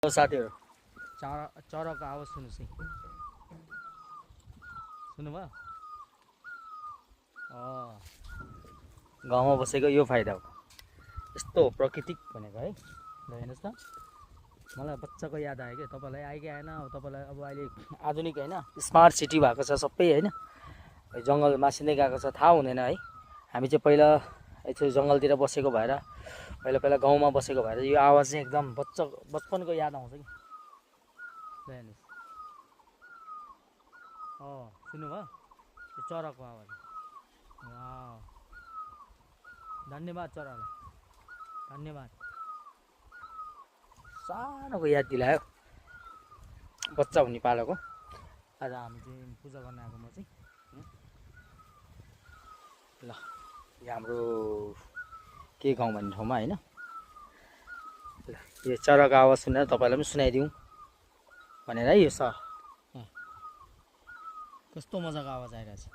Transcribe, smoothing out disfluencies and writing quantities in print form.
साथीहरू चराको आवाज सुन्नुहोस् है। सुन्नुभयो? गाउँमा बसेको यो फाइदा हो। यस्तो हो प्राकृतिक भनेको है। ल हेर्नुहोस् त, मलाई बच्चाको याद आयो क्या। तपाईँलाई आयो कि आएन? अब तपाईँलाई अब अहिले आधुनिक होइन, स्मार्ट सिटी भएको छ सबै होइन। जङ्गल मासिँदै गएको छ, थाहा हुँदैन है। हामी चाहिँ पहिला यसो जङ्गलतिर बसेको भएर, पहिला पहिला गाउँमा बसेको भएर यो आवाज चाहिँ एकदम बचपनको याद आउँछ कि। ल हेर्नुहोस्, सुन्नुभयो? यो चराको आवाज। धन्यवाद चरालाई, धन्यवाद। सानोको याद दिलायो, बच्चा हुने पालोको। आज हामी चाहिँ पूजा गर्न आएको म चाहिँ। ल यो हाम्रो के गाउँ भन्ने ठाउँमा होइन। ल यो चराको आवाज सुनेर तपाईँलाई पनि सुनाइदिउँ भनेर है। यो कस्तो मजाको आवाज आइरहेछ।